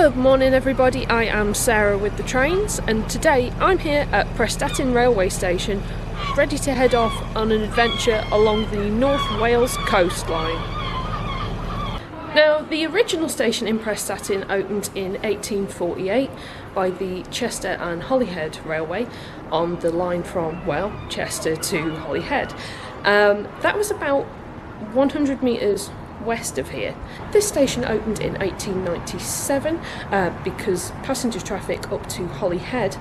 Good morning everybody, I am Sarah with the trains, and today I'm here at Prestatyn railway station ready to head off on an adventure along the North Wales coastline. Now, the original station in Prestatyn opened in 1848 by the Chester and Holyhead Railway on the line from, well, Chester to Holyhead. That was about 100 metres west of here. This station opened in 1897 because passenger traffic up to Holyhead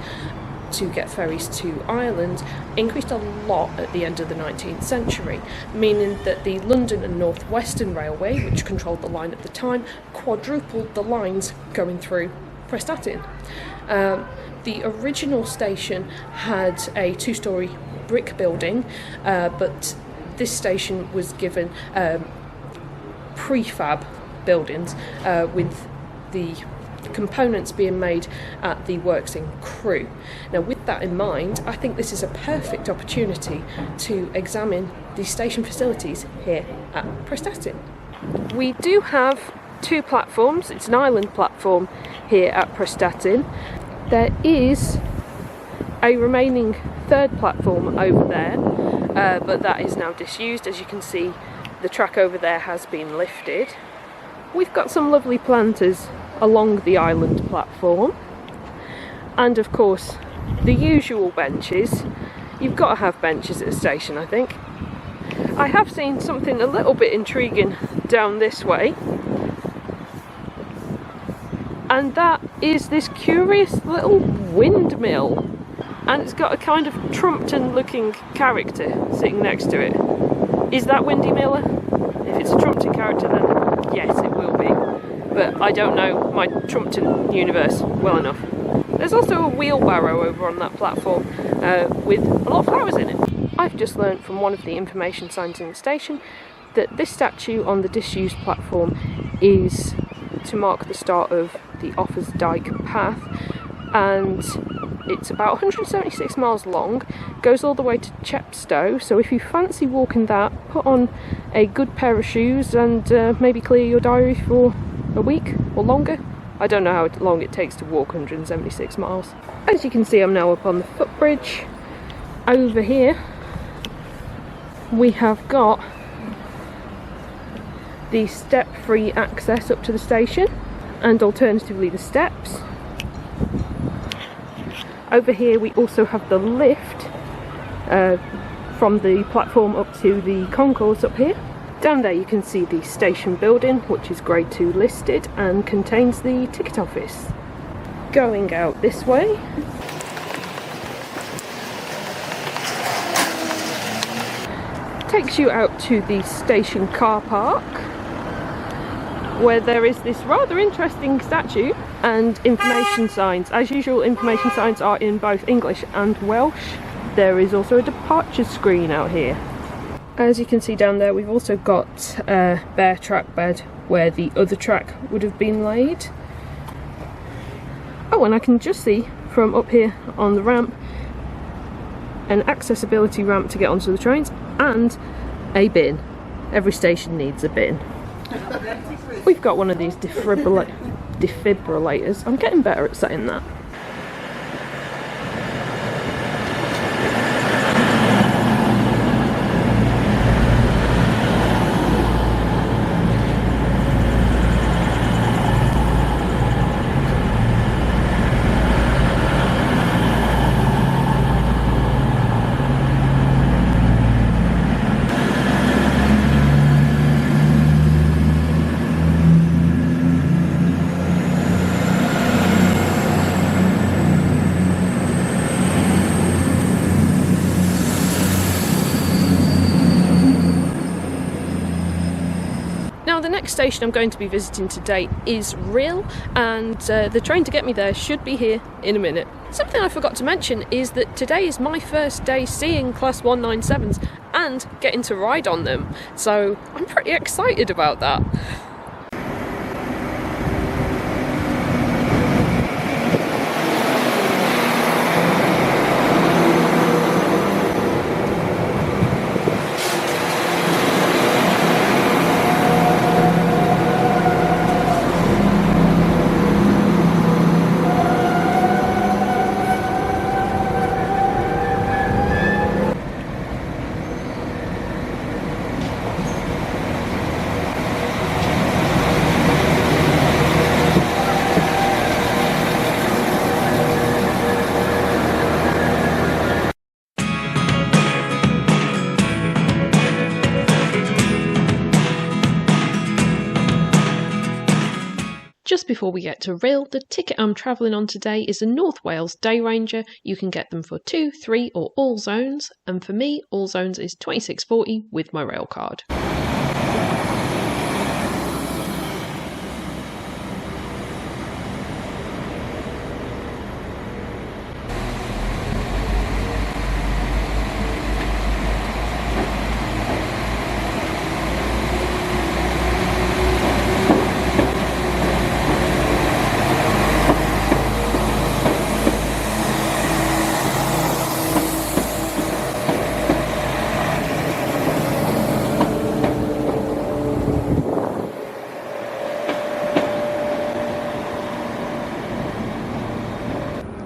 to get ferries to Ireland increased a lot at the end of the 19th century, meaning that the London and North Western Railway, which controlled the line at the time, quadrupled the lines going through Prestatyn. The original station had a two-storey brick building, but this station was given prefab buildings with the components being made at the works in Crewe. Now, with that in mind, I think this is a perfect opportunity to examine the station facilities here at Prestatyn. We do have two platforms. It's an island platform here at Prestatyn. There is a remaining third platform over there, but that is now disused. As you can see, the track over there has been lifted. We've got some lovely planters along the island platform, and of course the usual benches. You've got to have benches at a station, I think. I have seen something a little bit intriguing down this way, and that is this curious little windmill, and it's got a kind of Trumpton looking character sitting next to it. Is that Windy Miller? If it's a Trumpton character, then yes, it will be. But I don't know my Trumpton universe well enough. There's also a wheelbarrow over on that platform with a lot of flowers in it. I've just learnt from one of the information signs in the station that this statue on the disused platform is to mark the start of the Offers Dyke Path, and it's about 176 miles long, goes all the way to Chepstow, so if you fancy walking that, put on a good pair of shoes and maybe clear your diary for a week or longer. I don't know how long it takes to walk 176 miles. As you can see, I'm now up on the footbridge. Over here we have got the step-free access up to the station, and alternatively the steps. Over here we also have the lift from the platform up to the concourse up here. Down there you can see the station building, which is grade 2 listed and contains the ticket office. Going out this way, takes you out to the station car park, where there is this rather interesting statue and information signs. As usual, information signs are in both English and Welsh. There is also a departure screen out here. As you can see down there, we've also got a bare track bed where the other track would have been laid. Oh, and I can just see from up here on the ramp an accessibility ramp to get onto the trains and a bin. Every station needs a bin. We've got one of these defibrillators. I'm getting better at saying that. The next station I'm going to be visiting today is Rhyl, and the train to get me there should be here in a minute. Something I forgot to mention is that today is my first day seeing Class 197s and getting to ride on them, so I'm pretty excited about that. before we get to Rhyl, the ticket I'm travelling on today is a North Wales Day Ranger. You can get them for 2, 3 or all zones, and for me, all zones is £26.40 with my rail card.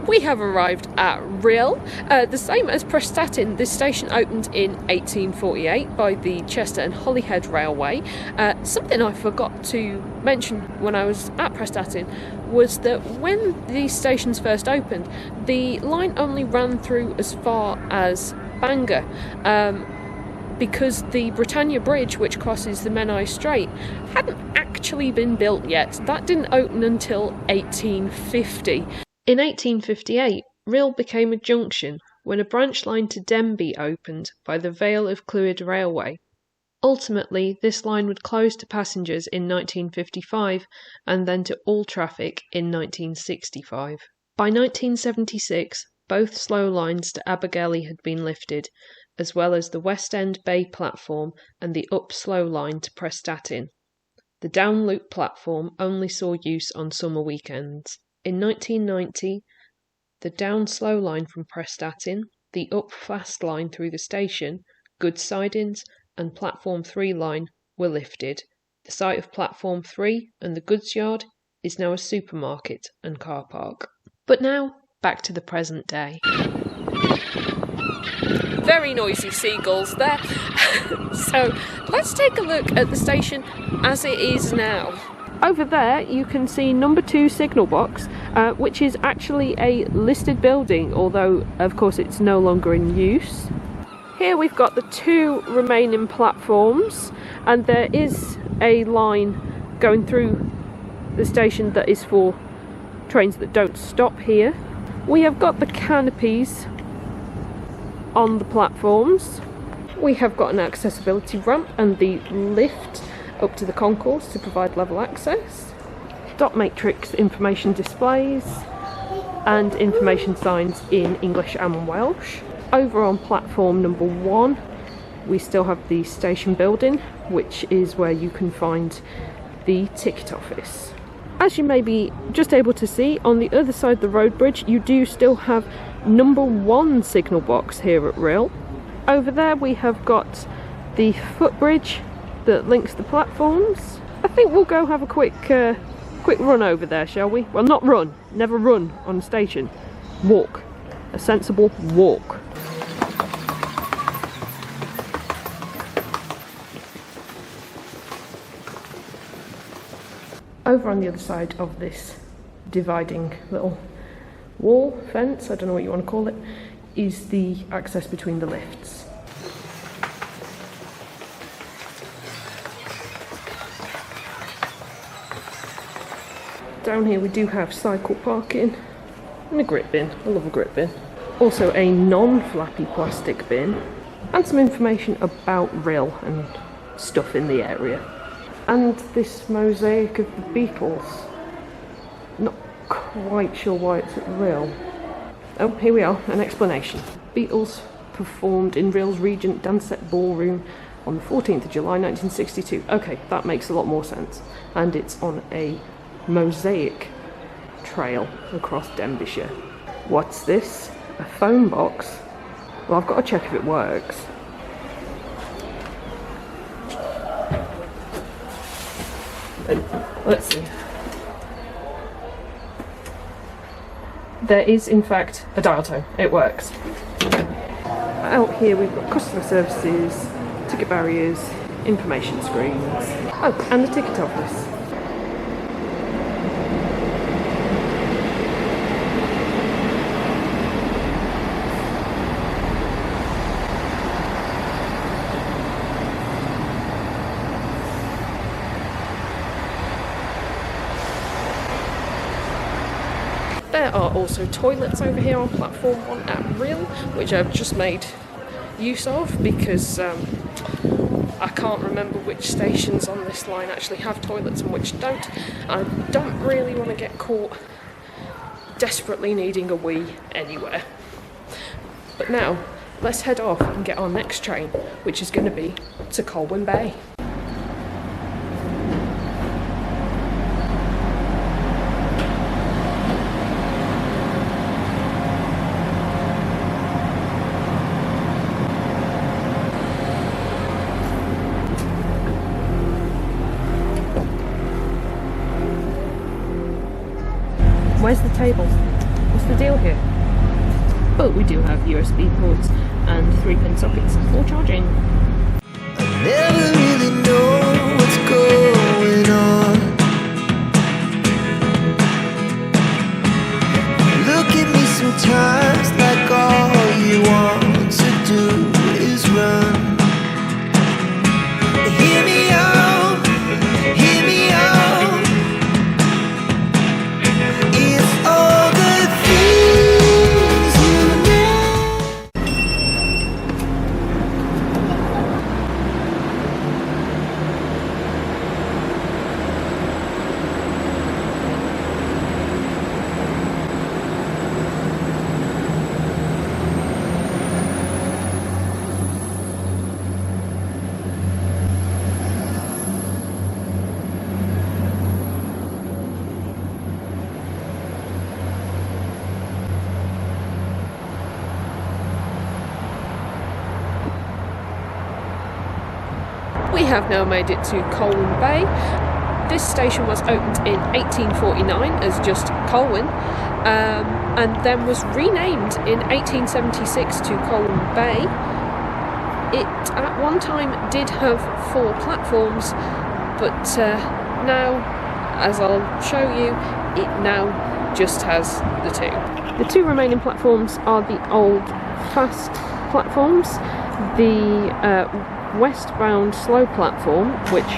We have arrived at Rhyl. The same as Prestatyn, this station opened in 1848 by the Chester and Holyhead Railway. Something I forgot to mention when I was at Prestatyn was that when these stations first opened, the line only ran through as far as Bangor. Because the Britannia Bridge, which crosses the Menai Strait, hadn't actually been built yet. That didn't open until 1850. In 1858, Rhyl became a junction when a branch line to Denbigh opened by the Vale of Clwyd Railway. Ultimately, this line would close to passengers in 1955 and then to all traffic in 1965. By 1976, both slow lines to Abergele had been lifted, as well as the West End Bay platform and the up slow line to Prestatyn. The down loop platform only saw use on summer weekends. In 1990, the down slow line from Prestatyn, the up fast line through the station, goods sidings and platform 3 line were lifted. The site of platform 3 and the goods yard is now a supermarket and car park. But now, back to the present day. Very noisy seagulls there. So let's take a look at the station as it is now. Over there you can see number 2 signal box, which is actually a listed building, although of course it's no longer in use. Here we've got the 2 remaining platforms, and there is a line going through the station that is for trains that don't stop here. We have got the canopies on the platforms. We have got an accessibility ramp and the lift up to the concourse to provide level access. Dot matrix information displays and information signs in English and Welsh. Over on platform number 1 we still have the station building, which is where you can find the ticket office. As you may be just able to see, on the other side of the road bridge you do still have number 1 signal box here at Rhyl. Over there we have got the footbridge that links the platforms. I think we'll go have a quick run over there, shall we? Well, not run, never run on a station. Walk, a sensible walk. Over on the other side of this dividing little wall, fence, I don't know what you want to call it, is the access between the lifts. Down here we do have cycle parking and a grit bin. I love a grit bin. Also a non-flappy plastic bin and some information about Rhyl and stuff in the area. And this mosaic of the Beatles. Not quite sure why it's at Rhyl. Oh, here we are, an explanation. Beatles performed in Rhyl's Regent Dansette Ballroom on the 14th of July 1962. Okay, that makes a lot more sense. And it's on a mosaic trail across Denbighshire. What's this? A phone box? Well, I've got to check if it works. Let's see. There is in fact a dial tone. It works. Out here we've got customer services, ticket barriers, information screens. Oh, and the ticket office. There are also toilets over here on platform 1 at Rhyl, which I've just made use of because I can't remember which stations on this line actually have toilets and which don't. I don't really want to get caught desperately needing a wee anywhere. But now, let's head off and get our next train, which is going to be to Colwyn Bay. Where's the table? What's the deal here? But we do have USB ports and 3-pin sockets for charging. I never really know what's going on. Look at me sometimes like all you want to do is run. Hear me out, hear me out. It's all the things you know. We have now made it to Colwyn Bay. This station was opened in 1849 as just Colwyn, and then was renamed in 1876 to Colwyn Bay. It at one time did have 4 platforms, but now, as I'll show you, it now just has the 2. The 2 remaining platforms are the old fast platforms. The westbound slow platform, which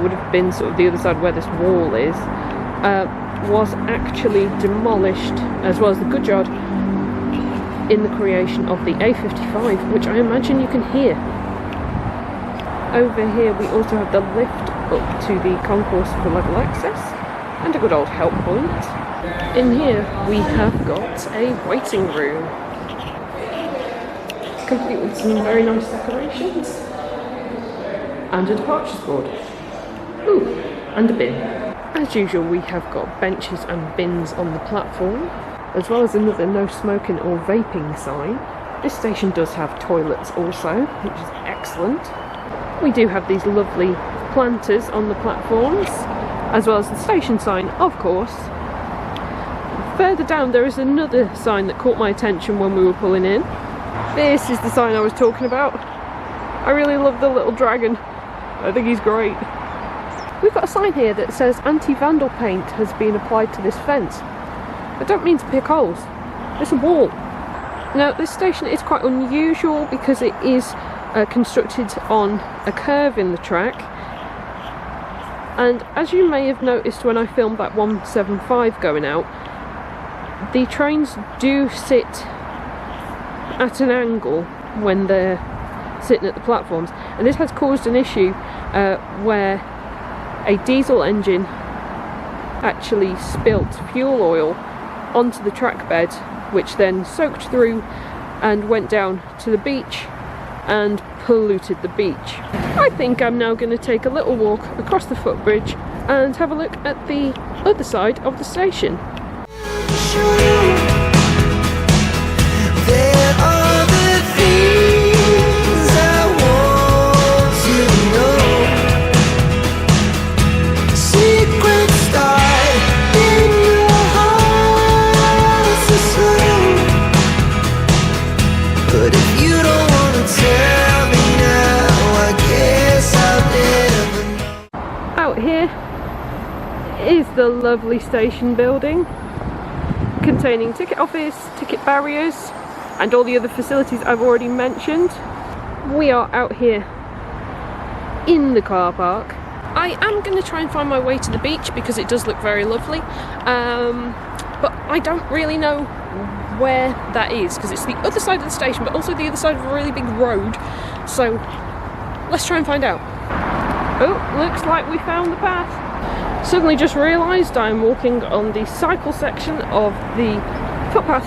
would have been sort of the other side where this wall is, was actually demolished, as well as the goods yard, in the creation of the A55, which I imagine you can hear. Over here we also have the lift up to the concourse for level access, and a good old help point. In here we have got a waiting room, complete with some very nice decorations, and a departures board. Ooh, and a bin. As usual, we have got benches and bins on the platform, as well as another no smoking or vaping sign. This station does have toilets also, which is excellent. We do have these lovely planters on the platforms, as well as the station sign, of course. Further down there is another sign that caught my attention when we were pulling in. This is the sign I was talking about. I really love the little dragon. I think he's great. We've got a sign here that says anti-vandal paint has been applied to this fence. I don't mean to pick holes. It's a wall. Now, this station is quite unusual because it is constructed on a curve in the track. And as you may have noticed when I filmed that 175 going out, the trains do sit at an angle when they're sitting at the platforms, and this has caused an issue where a diesel engine actually spilt fuel oil onto the track bed, which then soaked through and went down to the beach and polluted the beach. I think I'm now going to take a little walk across the footbridge and have a look at the other side of the station. There are the things I want to know. Secret start in your heart so slow. But if you don't want to tell me now, I guess I'll never know. Out here is the lovely station building, containing ticket office, ticket barriers, and all the other facilities I've already mentioned. We are out here in the car park. I am going to try and find my way to the beach because it does look very lovely. but I don't really know where that is because it's the other side of the station but also the other side of a really big road, so let's try and find out. Oh, looks like we found the path. Suddenly just realised I'm walking on the cycle section of the footpath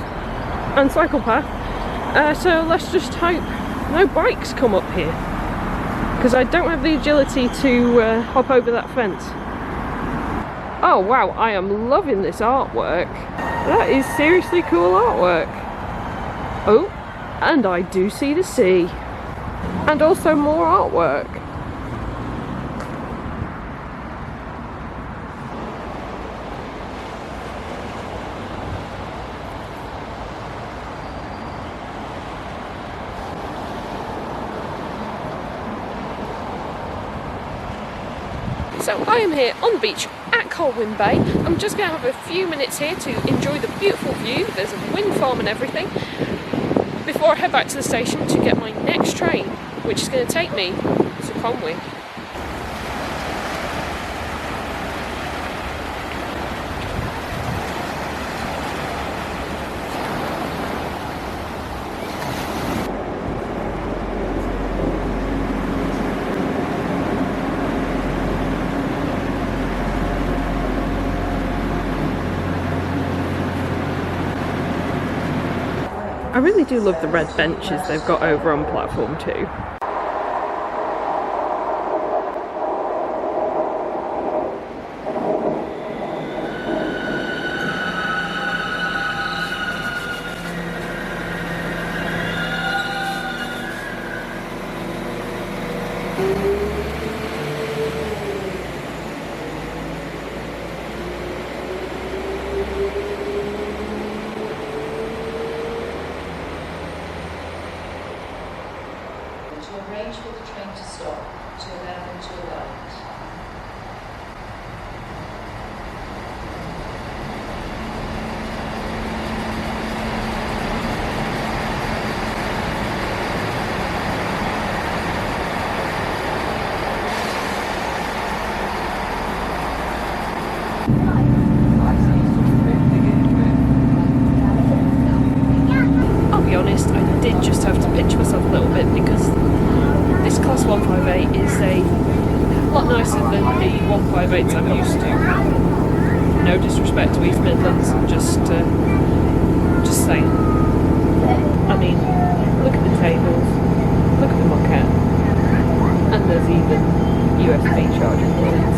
and cycle path, so let's just hope no bikes come up here because I don't have the agility to hop over that fence. Oh wow, I am loving this artwork. That is seriously cool artwork. Oh, and I do see the sea. And also more artwork. So I am here on the beach at Colwyn Bay. I'm just going to have a few minutes here to enjoy the beautiful view. There's a wind farm and everything before I head back to the station to get my next train, which is going to take me to Conwy. I really do love the red benches they've got over on platform 2. Arrange for the train to stop to allow them to alight. I'll be honest, I did just have to pinch myself a little bit because this Class 158 is a lot nicer than the 158s I'm used to. No disrespect to East Midlands, just saying. I mean, look at the tables, look at the moquette, and there's even USB charging ports.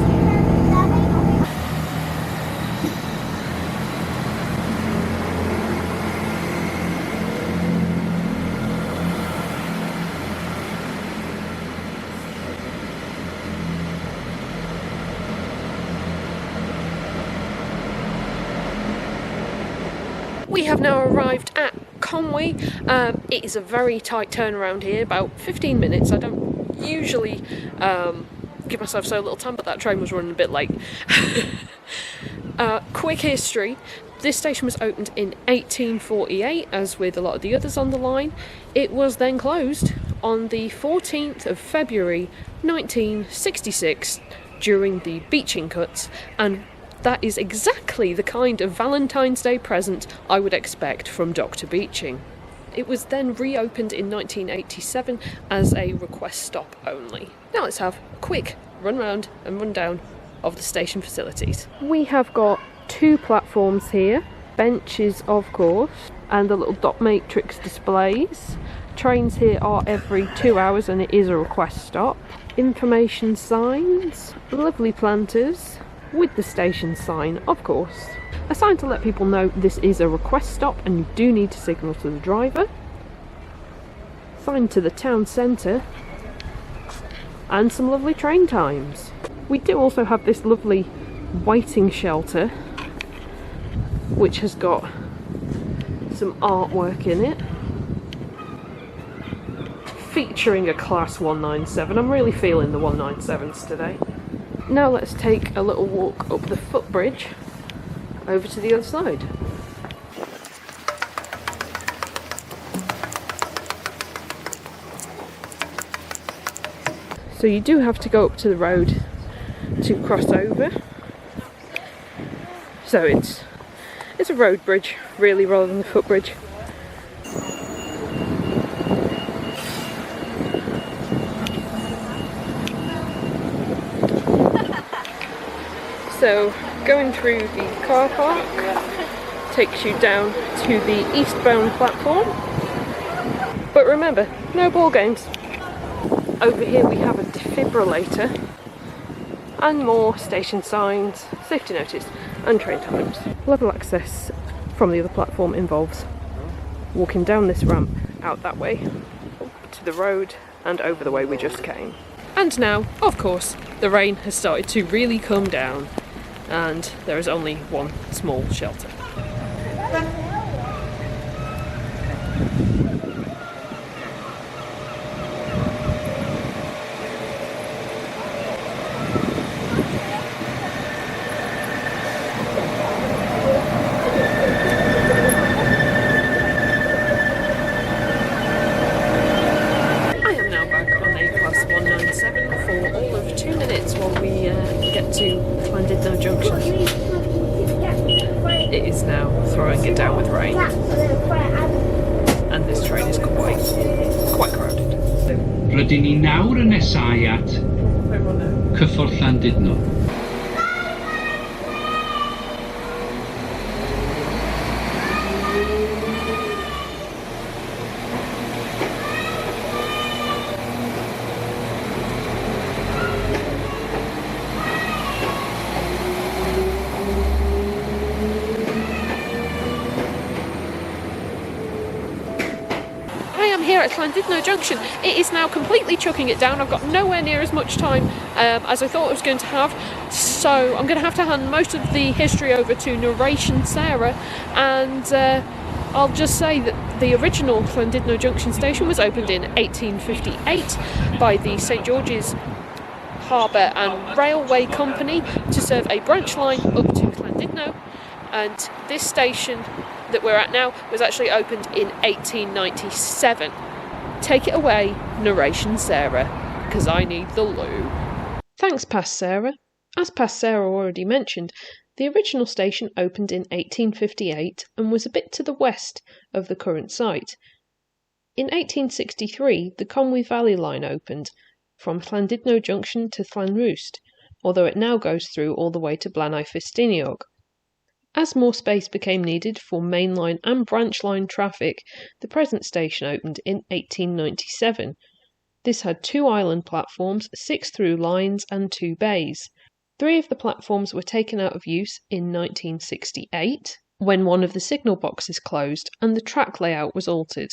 We have now arrived at Conwy. It is a very tight turnaround here, about 15 minutes. I don't usually give myself so little time, but that train was running a bit late. Quick history. This station was opened in 1848, as with a lot of the others on the line. It was then closed on the 14th of February 1966 during the beaching cuts, and that is exactly the kind of Valentine's Day present I would expect from Dr. Beeching. It was then reopened in 1987 as a request stop only. Now let's have a quick run round and run down of the station facilities. We have got 2 platforms here, benches of course, and the little dot matrix displays. Trains here are every 2 hours and it is a request stop. Information signs, lovely planters, with the station sign, of course. A sign to let people know this is a request stop and you do need to signal to the driver. Sign to the town centre. And some lovely train times. We do also have this lovely waiting shelter, which has got some artwork in it. Featuring a Class 197. I'm really feeling the 197s today. Now let's take a little walk up the footbridge over to the other side. So you do have to go up to the road to cross over. So it's It's a road bridge, really, rather than a footbridge. So, going through the car park takes you down to the eastbound platform. But remember, no ball games. Over here we have a defibrillator and more station signs, safety notice and train times. Level access from the other platform involves walking down this ramp, out that way, up to the road and over the way we just came. And now, of course, the rain has started to really come down and there is only one small shelter. Llandudno Junction. It is now throwing it down with rain, and this train is quite crowded. Rydyn ni nawr yn nesau at cyffwrdd Llandudno. Here at Llandudno Junction, it is now completely chucking it down. I've got nowhere near as much time as I thought I was going to have, so I'm going to have to hand most of the history over to Narration Sarah, and I'll just say that the original Llandudno Junction station was opened in 1858 by the St George's Harbour and Railway Company to serve a branch line up to Llandudno, and this station that we're at now was actually opened in 1897. Take it away, Narration Sarah, because I need the loo. Thanks, Past Sarah. As Past Sarah already mentioned, the original station opened in 1858 and was a bit to the west of the current site. In 1863, the Conwy Valley line opened from Llandudno Junction to Llanrwst, although it now goes through all the way to Llanfairpwllgwyngyll. As more space became needed for mainline and branch line traffic, the present station opened in 1897. This had 2 island platforms, 6 through lines and 2 bays. 3 of the platforms were taken out of use in 1968, when one of the signal boxes closed and the track layout was altered.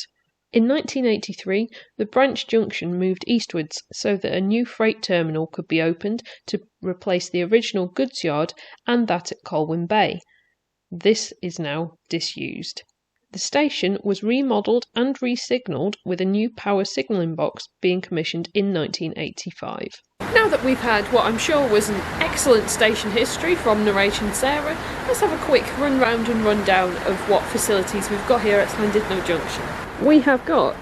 In 1983, the branch junction moved eastwards so that a new freight terminal could be opened to replace the original goods yard and that at Colwyn Bay. This is now disused. The station was remodelled and re-signalled with a new power signalling box being commissioned in 1985. Now that we've had what I'm sure was an excellent station history from Narration Sarah, let's have a quick run round and rundown of what facilities we've got here at Llandudno Junction. We have got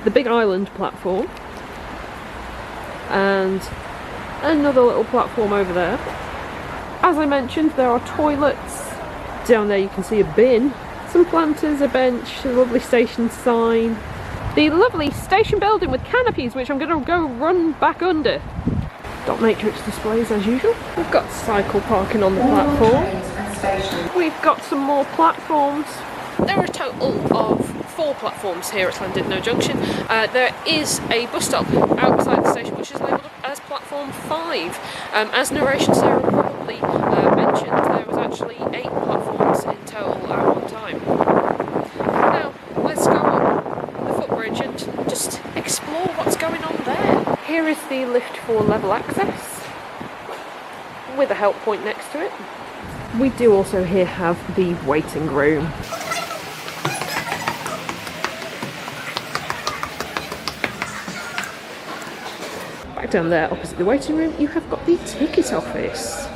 the big island platform and another little platform over there. As I mentioned, there are toilets. Down there you can see a bin, some planters, a bench, a lovely station sign. The lovely station building with canopies, which I'm going to go run back under. Dot matrix displays as usual. We've got cycle parking on the platform. We've got some more platforms. There are a total of 4 platforms here at Llandudno Junction. There is a bus stop outside the station which is labelled as platform 5. As Narration Sarah probably mentioned, there was actually 8 platforms in total at one time. Now, let's go up the footbridge and just explore what's going on there. Here is the lift for level access, with a help point next to it. We do also here have the waiting room. Back down there opposite the waiting room you have got the ticket office.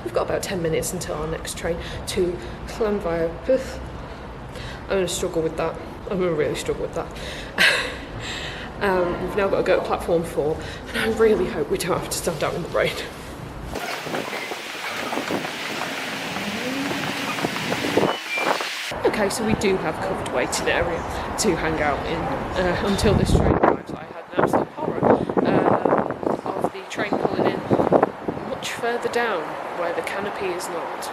We've got about 10 minutes until our next train to Llanfairpwllgwyngyll. I'm going to struggle with that. I'm going to really struggle with that. We've now got to go to platform 4 and I really hope we don't have to stand out in the rain. Okay, so we do have covered waiting area to hang out in until this train arrives. I had an absolute horror of the train pulling in much further down where the canopy is not.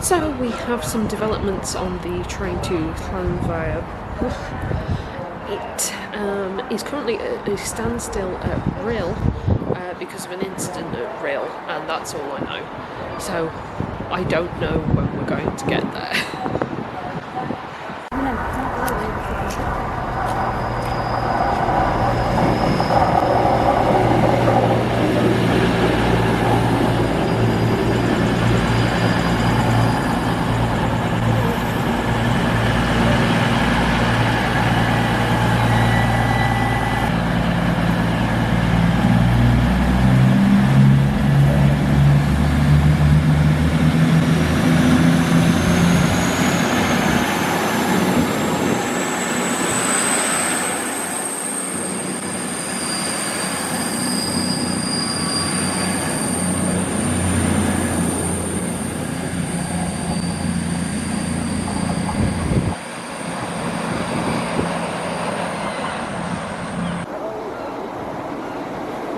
So we have some developments on the train to Llanfairpwllgwyngyll. It is currently at a standstill at Rhyl because of an incident at Rhyl, and that's all I know. So I don't know when we're going to get there.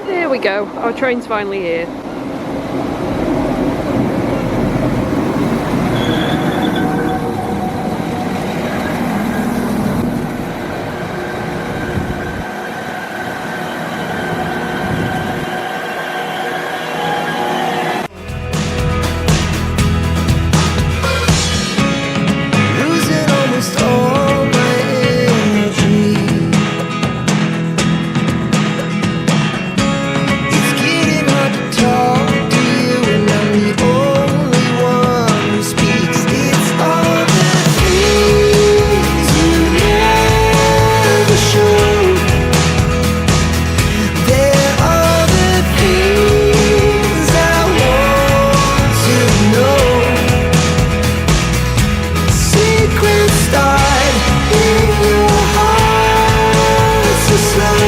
There we go, our train's finally here. Losing almost all my energy. It's getting hard to talk to you, and I'm the only one who speaks. It's all the things you never show. There are the things I want to know. Secrets start in your heart so slow.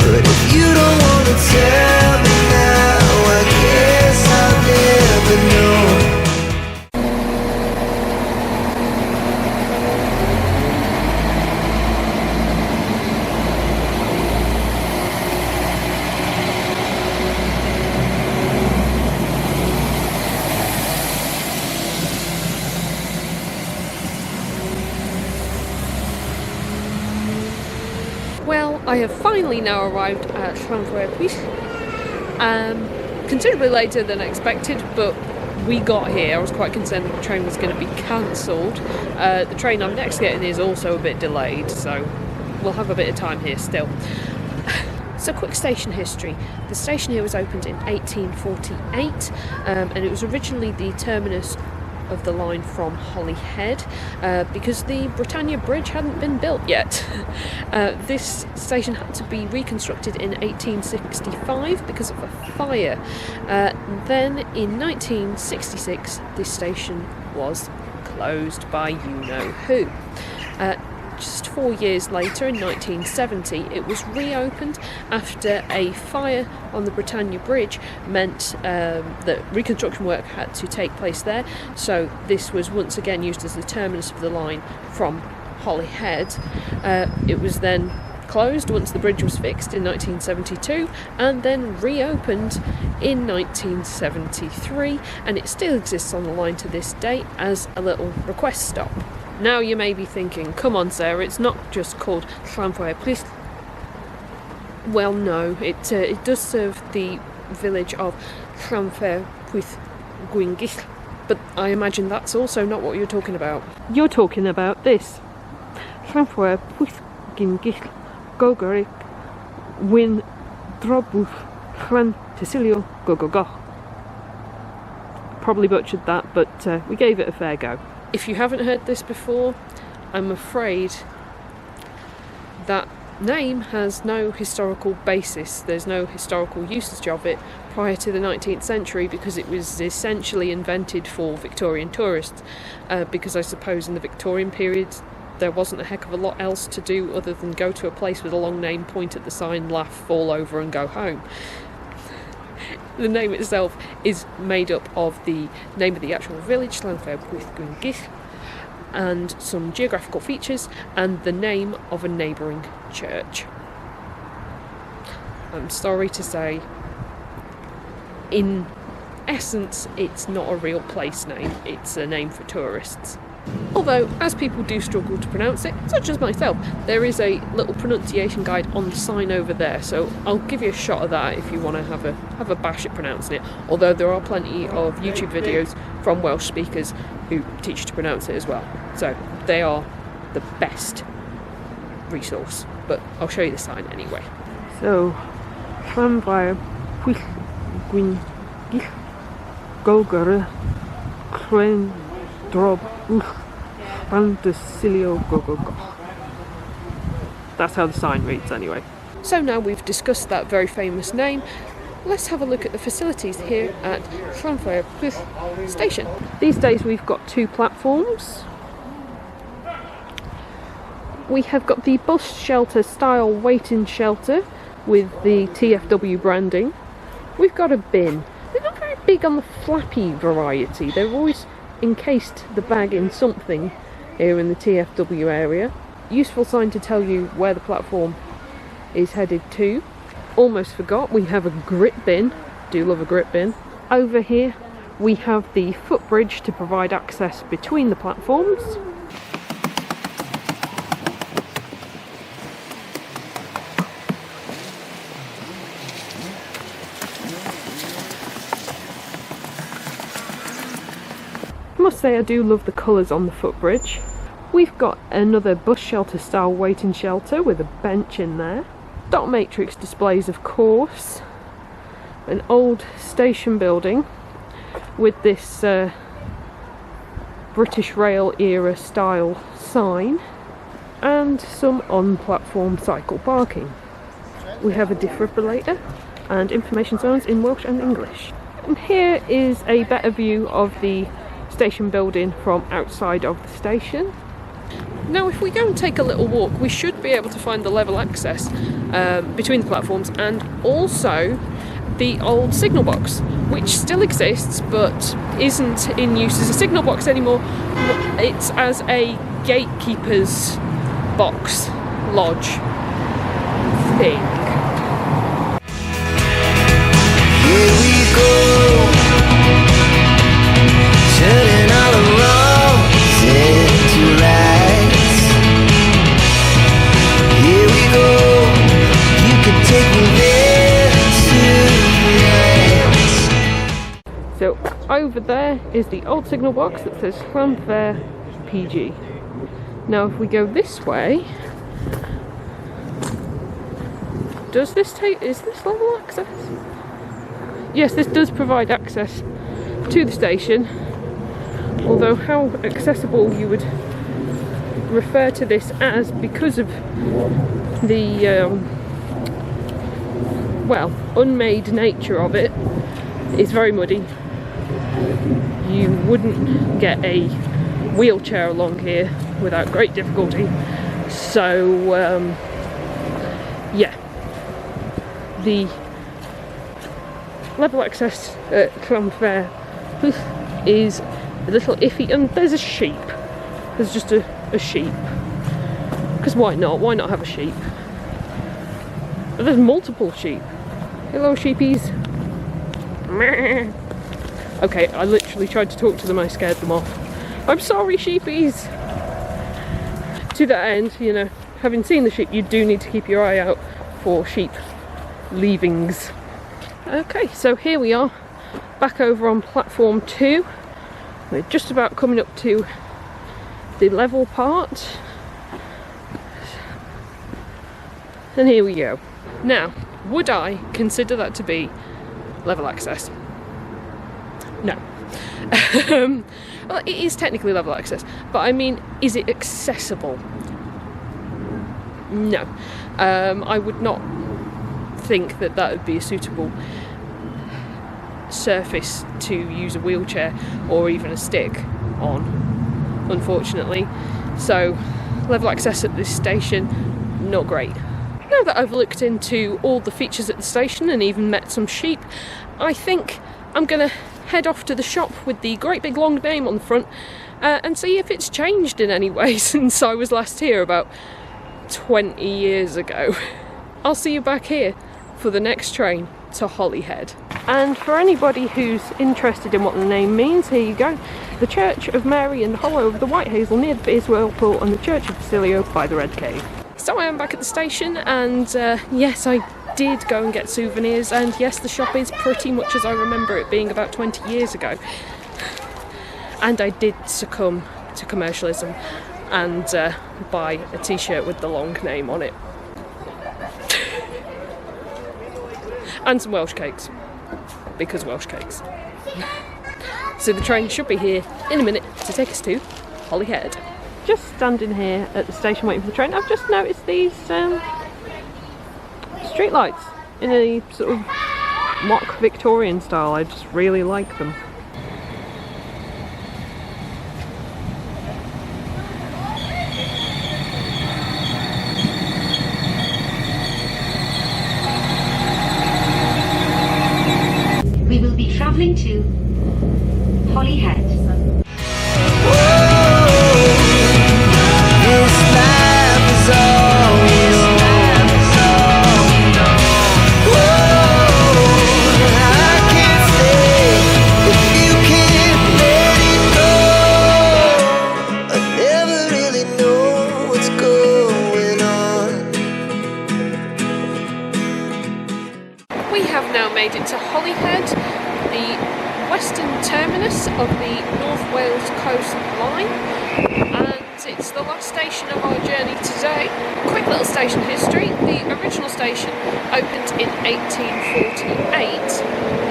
But if you don't wanna tell me now, I guess I'll never know. Well, I have finally now arrived at Llanfairpwllgwyngyll. Considerably later than expected, but we got here. I was quite concerned that the train was going to be cancelled. The train I'm next getting is also a bit delayed, so we'll have a bit of time here still. So quick station history. The station here was opened in 1848 and it was originally the terminus of the line from Holyhead because the Britannia Bridge hadn't been built yet. This station had to be reconstructed in 1865 because of a fire. Then in 1966 this station was closed by you-know-who. Just 4 years later, in 1970, it was reopened after a fire on the Britannia Bridge meant that reconstruction work had to take place there. So this was once again used as the terminus of the line from Holyhead. It was then closed once the bridge was fixed in 1972 and then reopened in 1973, and it still exists on the line to this day as a little request stop. Now you may be thinking, come on Sarah, it's not just called Llanfairpwllgwyngyll. Well no, it does serve the village of Llanfairpwllgwyngyll, but I imagine that's also not what you're talking about. You're talking about this. Llanfairpwllgwyngyll Gogorig Wyn Drobwch Llan Tysilio Gogogo. Probably butchered that, but we gave it a fair go. If you haven't heard this before, I'm afraid that name has no historical basis. There's no historical usage of it prior to the 19th century because it was essentially invented for Victorian tourists, because I suppose in the Victorian period there wasn't a heck of a lot else to do other than go to a place with a long name, point at the sign, laugh, fall over and go home. the name itself is made up of the name of the actual village, Llanfairpwllgwyngyll, and some geographical features and the name of a neighbouring church. I'm sorry to say, in essence, it's not a real place name, it's a name for tourists. Although, as people do struggle to pronounce it, such as myself, there is a little pronunciation guide on the sign over there, so I'll give you a shot of that if you want to have a bash at pronouncing it. Although there are plenty of YouTube videos from Welsh speakers who teach you to pronounce it as well, so they are the best resource. But I'll show you the sign anyway. So, Llanfairpwllgwyngyll, Golgara, Cren Drob, That's how the sign reads anyway. So now we've discussed that very famous name, let's have a look at the facilities here at Llanfairpwllgwyngyll station. These days we've got 2 platforms. We have got the bus shelter style waiting shelter with the TFW branding. We've got a bin. They're not very big on the flappy variety, they've always encased the bag in something here in the TFW area. Useful sign to tell you where the platform is headed to. Almost forgot, we have a grit bin. Do love a grit bin. Over here we have the footbridge to provide access between the platforms. I must say I do love the colours on the footbridge. We've got another bus shelter style waiting shelter with a bench in there. Dot matrix displays, of course. An old station building with this British Rail era style sign, and some on platform cycle parking. We have a defibrillator and information zones in Welsh and English. And here is a better view of the station building from outside of the station. Now if we go and take a little walk, we should be able to find the level access between the platforms, and also the old signal box, which still exists but isn't in use as a signal box anymore. It's as a gatekeeper's box lodge thing. Here we go, turning all the wrongs into rights. Here we go, you could take me there tonight. So over there is the old signal box that says Llanfairpwllgwyngyll. Now if we go this way, is this level access? Yes, this does provide access to the station, although how accessible you would refer to this as, because of the unmade nature of it, is very muddy. You wouldn't get a wheelchair along here without great difficulty, so yeah, the level access at Llanfairpwllgwyngyll is a little iffy. And there's a sheep, there's just a sheep, because why not have a sheep? But there's multiple sheep. Hello sheepies. Okay, I literally tried to talk to them, I scared them off. I'm sorry sheepies. To that end, you know, having seen the sheep, you do need to keep your eye out for sheep leavings. Okay, so here we are, back over on platform 2. We're just about coming up to the level part. And here we go. Now, would I consider that to be level access? No. Well, it is technically level access, but I mean, is it accessible? No. I would not think that would be a suitable surface to use a wheelchair or even a stick on, unfortunately. So level access at this station, not great. Now that I've looked into all the features at the station and even met some sheep, I think I'm gonna head off to the shop with the great big long name on the front and see if it's changed in any way since I was last here about 20 years ago. I'll see you back here for the next train to Holyhead. And for anybody who's interested in what the name means, here you go. The Church of Mary in the hollow of the White Hazel near the Beers Whirlpool, and the Church of Basilio by the Red Cave. So I am back at the station, and yes, I did go and get souvenirs, and yes, the shop is pretty much as I remember it being about 20 years ago. And I did succumb to commercialism and buy a t-shirt with the long name on it. And some Welsh cakes, because Welsh cakes. So the train should be here in a minute to take us to Holyhead. Just standing here at the station waiting for the train, I've just noticed these street lights in a sort of mock Victorian style. I just really like them. We will be travelling to Holyhead. We have now made it to Holyhead, the western terminus of the North Wales Coast Line, and it's the last station of our journey today. Quick little station history. The original station opened in 1848.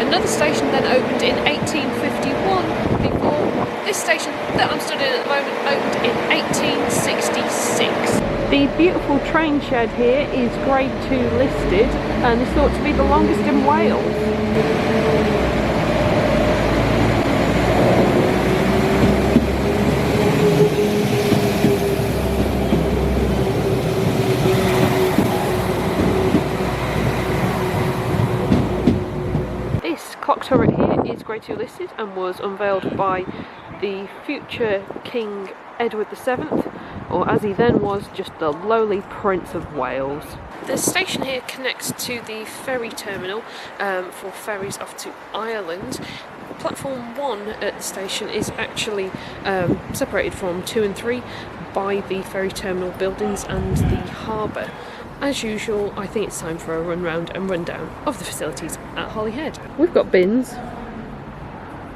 Another station then opened in 1851 before this station that I'm stood in at the moment opened in 1866. The beautiful train shed here is Grade 2 listed and is thought to be the longest in Wales. This clock turret here is Grade 2 listed and was unveiled by the future King Edward VII, or as he then was, just the lowly Prince of Wales. The station here connects to the ferry terminal for ferries off to Ireland. Platform 1 at the station is actually separated from 2 and 3 by the ferry terminal buildings and the harbour. As usual, I think it's time for a run round and rundown of the facilities at Holyhead. We've got bins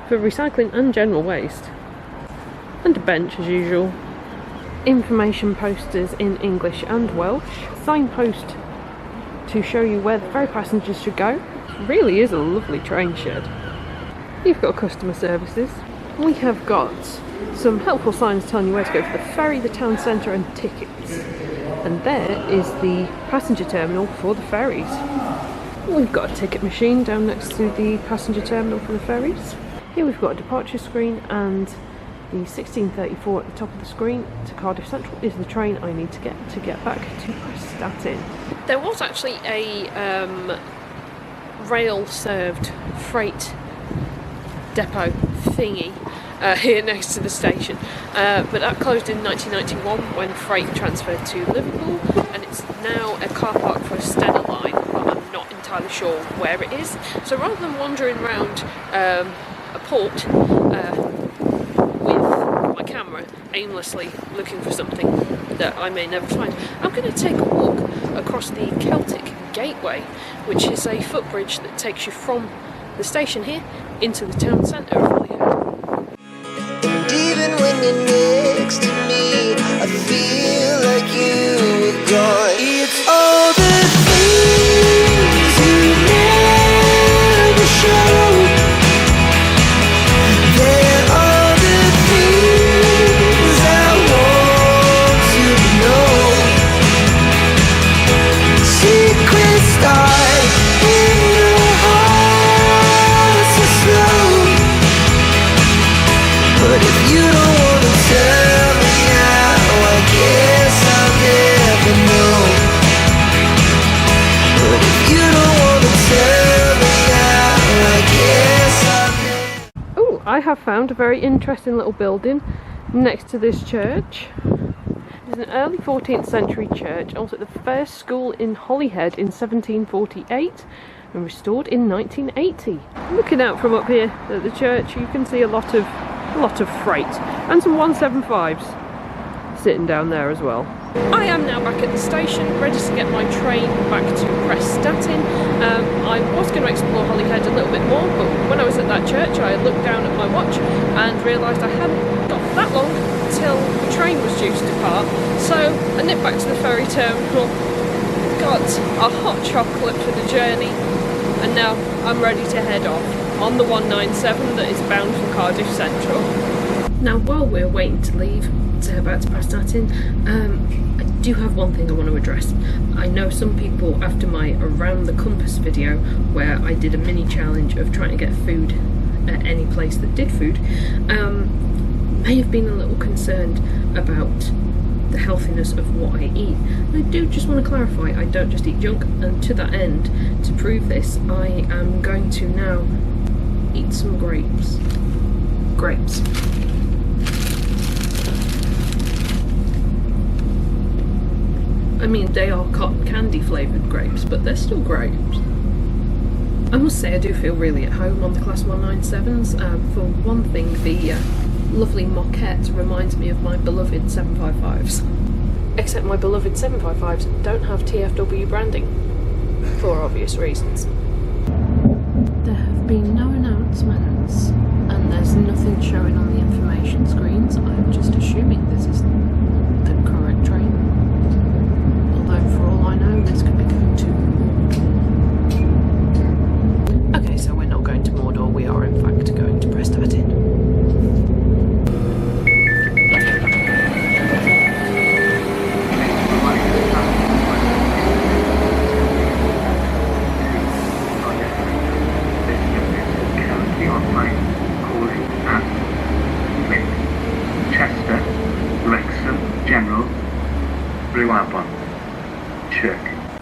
for recycling and general waste, and a bench as usual. Information posters in English and Welsh. Signpost to show you where the ferry passengers should go. Really is a lovely train shed. You've got customer services. We have got some helpful signs telling you where to go for the ferry, the town centre and tickets. And there is the passenger terminal for the ferries. We've got a ticket machine down next to the passenger terminal for the ferries. Here we've got a departure screen, and the 1634 at the top of the screen to Cardiff Central is the train I need to get back to Prestatyn. There was actually a rail served freight depot thingy here next to the station, but that closed in 1991 when freight transferred to Liverpool, and it's now a car park for a Stena line, but I'm not entirely sure where it is. So rather than wandering around a port with my camera aimlessly looking for something that I may never find, I'm going to take a walk across the Celtic Gateway, which is a footbridge that takes you from the station here into the town centre of Holyhead. And even when you're next to me, I feel like you were gone. It's all the things you never show. They're all the things I want to know. Secrets start in your heart so slow. But if you don't wanna tell me now, I guess I'll never know. But if you don't wanna tell me now, I I have found a very interesting little building next to this church. It's an early 14th century church, also the first school in Holyhead in 1748 and restored in 1980. Looking out from up here at the church, you can see a lot of freight and some 175s sitting down there as well. I am now back at the station, ready to get my train back to Prestatyn. I was going to explore Holyhead a little bit more, but when I was at that church I looked down at my watch and realised I hadn't got that long till the train was due to depart. So I nipped back to the ferry terminal, got a hot chocolate for the journey, and now I'm ready to head off on the 197 that is bound for Cardiff Central. Now while we're waiting to leave to head back to Prestatyn, I do have one thing I want to address. I know some people, after my Around the Compass video where I did a mini challenge of trying to get food at any place that did food, may have been a little concerned about the healthiness of what I eat. And I do just want to clarify, I don't just eat junk, and to that end, to prove this, I am going to now eat some grapes. Grapes. I mean, they are cotton candy flavoured grapes, but they're still grapes. I must say I do feel really at home on the Class 197s. For one thing, the lovely moquette reminds me of my beloved 755s. Except my beloved 755s don't have TFW branding, for obvious reasons. There have been no announcements, and there's nothing showing on the information screens. I'm just assuming this is the correct train. Although for all I know, this could be going to Mordor. Okay, so we're not going to Mordor, we are in fact going to Prestatyn.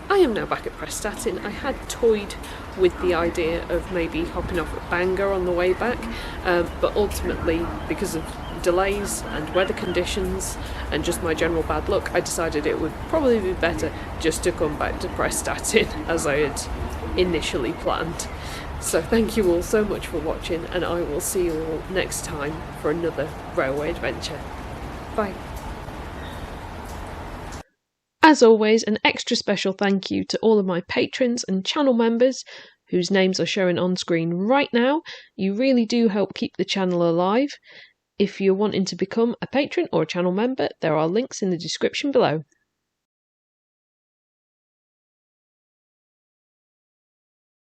I am now back at Prestatyn. I had toyed with the idea of maybe hopping off at Bangor on the way back, but ultimately, because of delays and weather conditions and just my general bad luck, I decided it would probably be better just to come back to Prestatyn as I had initially planned. So thank you all so much for watching, and I will see you all next time for another railway adventure. Bye. As always, an extra special thank you to all of my patrons and channel members whose names are showing on screen right now. You really do help keep the channel alive. If you're wanting to become a patron or a channel member, there are links in the description below.